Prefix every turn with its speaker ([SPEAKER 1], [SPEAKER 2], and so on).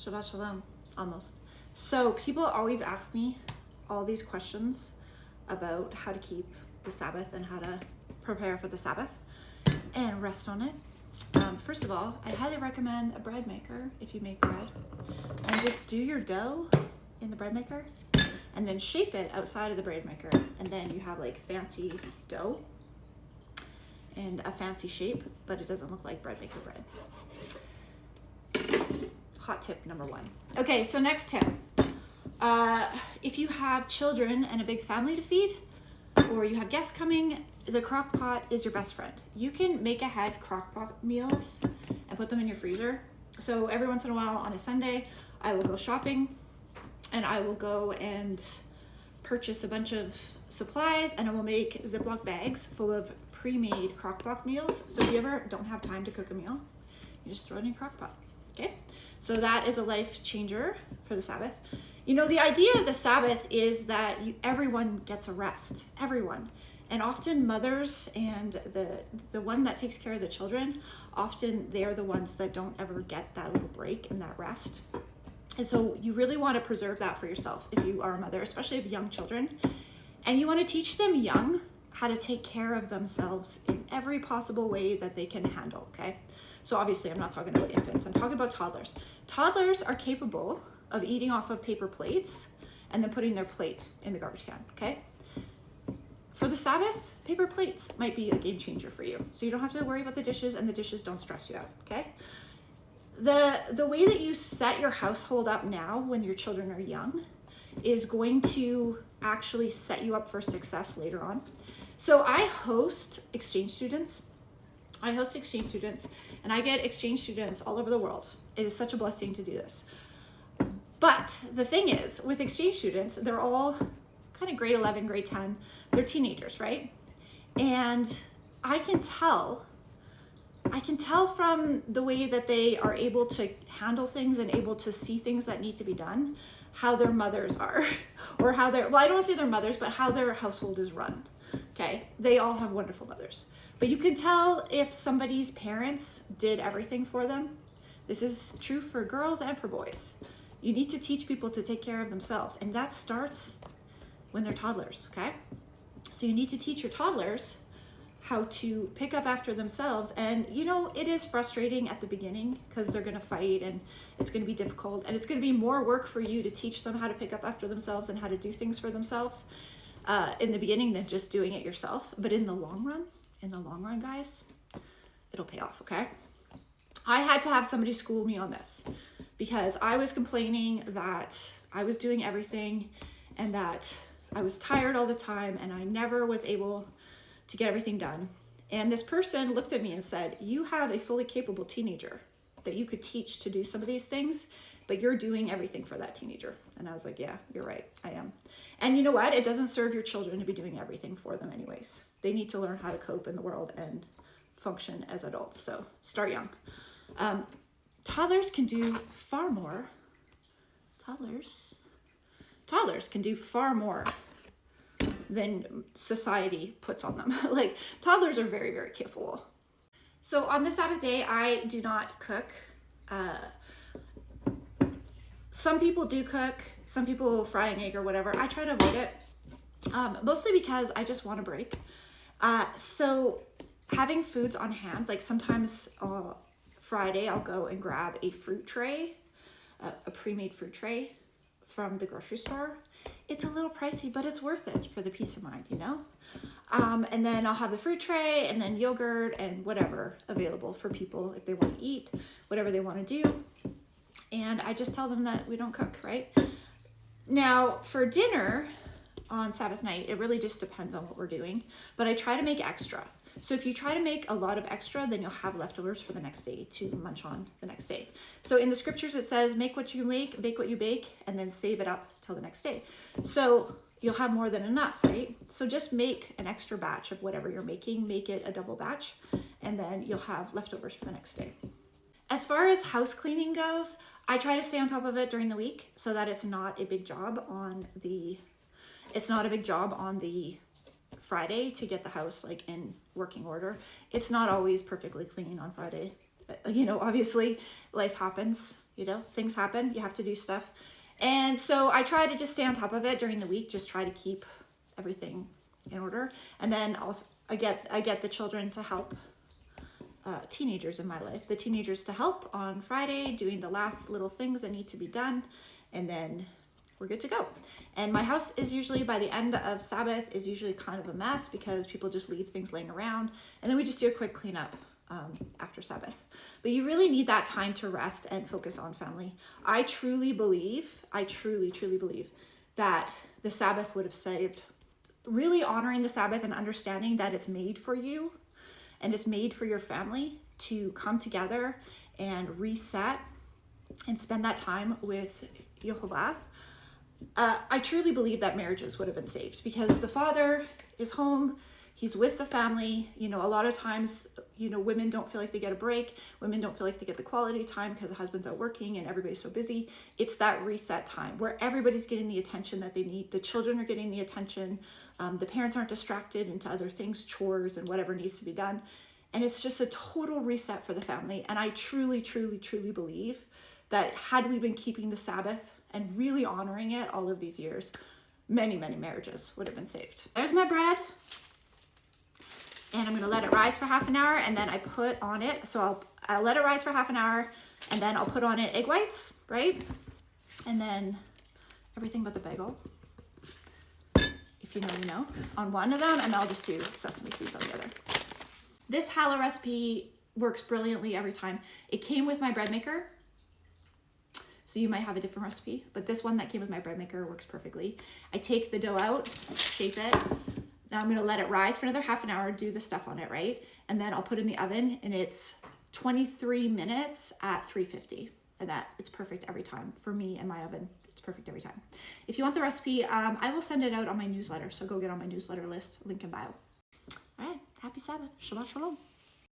[SPEAKER 1] Shabbat Shalom, almost. So people always ask me all these questions about how to keep the Sabbath and how to prepare for the Sabbath and rest on it. First of all, I highly recommend a bread maker if you make bread. And just do your dough in the bread maker and then shape it outside of the bread maker. And then you have like fancy dough and a fancy shape, but it doesn't look like bread maker bread. Hot tip number one. Okay, so next tip. If you have children and a big family to feed, or you have guests coming, the crock pot is your best friend. You can make ahead crock pot meals and put them in your freezer. So every once in a while on a Sunday, I will go shopping and I will go and purchase a bunch of supplies, and I will make Ziploc bags full of pre-made crock pot meals. So if you ever don't have time to cook a meal, you just throw it in a crock pot. Okay, so that is a life changer for the Sabbath. You know, the idea of the Sabbath is that everyone gets a rest, everyone. And often mothers and the one that takes care of the children, often they're the ones that don't ever get that little break and that rest. And so you really want to preserve that for yourself if you are a mother, especially if young children. And you want to teach them young how to take care of themselves in every possible way that they can handle, okay? So obviously I'm not talking about infants, I'm talking about toddlers. Toddlers are capable of eating off of paper plates and then putting their plate in the garbage can, okay? For the Sabbath, paper plates might be a game changer for you. So you don't have to worry about the dishes, and the dishes don't stress you out, okay? The way that you set your household up now when your children are young is going to actually set you up for success later on. So I host exchange students. And I get exchange students all over the world. It is such a blessing to do this. But the thing is, with exchange students, they're all kind of grade 11, grade 10. They're teenagers, right? And I can tell from the way that they are able to handle things and able to see things that need to be done, how their mothers are, or how well, I don't want to say their mothers, but how their household is run. Okay, they all have wonderful mothers. But you can tell if somebody's parents did everything for them. This is true for girls and for boys. You need to teach people to take care of themselves, and that starts when they're toddlers, okay? So you need to teach your toddlers how to pick up after themselves. And you know, it is frustrating at the beginning because they're gonna fight and it's gonna be difficult, and it's gonna be more work for you to teach them how to pick up after themselves and how to do things for themselves in the beginning than just doing it yourself. But in the long run, guys, it'll pay off, okay? I had to have somebody school me on this because I was complaining that I was doing everything and that I was tired all the time and I never was able to get everything done. And this person looked at me and said, you have a fully capable teenager that you could teach to do some of these things, but you're doing everything for that teenager. And I was like, yeah, you're right, I am. And you know what? It doesn't serve your children to be doing everything for them anyways. They need to learn how to cope in the world and function as adults. So start young. Toddlers can do far more. Toddlers can do far more than society puts on them. Like, toddlers are very, very capable. So on the Sabbath day, I do not cook. Some people do cook. Some people will fry an egg or whatever. I try to avoid it, mostly because I just want a break. So having foods on hand, like sometimes Friday, I'll go and grab a fruit tray, a pre-made fruit tray from the grocery store. It's a little pricey, but it's worth it for the peace of mind, you know? And then I'll have the fruit tray and then yogurt and whatever available for people if they want to eat, whatever they want to do. And I just tell them that we don't cook, right? Now, for dinner on Sabbath night, it really just depends on what we're doing, but I try to make extra. So if you try to make a lot of extra, then you'll have leftovers for the next day to munch on the next day. So in the scriptures, it says, make what you make, bake what you bake, and then save it up till the next day. So you'll have more than enough, right? So just make an extra batch of whatever you're making, make it a double batch, and then you'll have leftovers for the next day. As far as house cleaning goes, I try to stay on top of it during the week so that it's not a big job on the Friday to get the house like in working order. It's not always perfectly clean on Friday. You know, obviously life happens. You know, things happen, you have to do stuff. And so I try to just stay on top of it during the week, just try to keep everything in order. And then also I get the children to help, teenagers in my life, the teenagers to help on Friday, doing the last little things that need to be done. And then we're good to go. And my house is usually, by the end of Sabbath, is usually kind of a mess because people just leave things laying around. And then we just do a quick cleanup after Sabbath. But you really need that time to rest and focus on family. I truly believe that the Sabbath would have saved, really honoring the Sabbath and understanding that it's made for you and it's made for your family to come together and reset and spend that time with Yehovah. I truly believe that marriages would have been saved because the father is home, he's with the family. You know, a lot of times, you know, women don't feel like they get a break. Women don't feel like they get the quality time because the husband's out working and everybody's so busy. It's that reset time where everybody's getting the attention that they need. The children are getting the attention. The parents aren't distracted into other things, chores and whatever needs to be done. And it's just a total reset for the family. And I truly believe that had we been keeping the Sabbath and really honoring it all of these years, many marriages would have been saved. There's my bread. And I'm gonna let it rise for half an hour, and then I put on it, so I'll let it rise for half an hour, and then I'll put on it egg whites, right? And then everything but the bagel, if you know, you know, on one of them, and I'll just do sesame seeds on the other. This challah recipe works brilliantly every time. It came with my bread maker, so you might have a different recipe, but this one that came with my bread maker works perfectly. I take the dough out, shape it. Now I'm gonna let it rise for another half an hour, do the stuff on it, right? And then I'll put it in the oven, and it's 23 minutes at 350. And it's perfect every time. For me and my oven, it's perfect every time. If you want the recipe, I will send it out on my newsletter. So go get on my newsletter list, link in bio. All right, happy Sabbath. Shabbat shalom.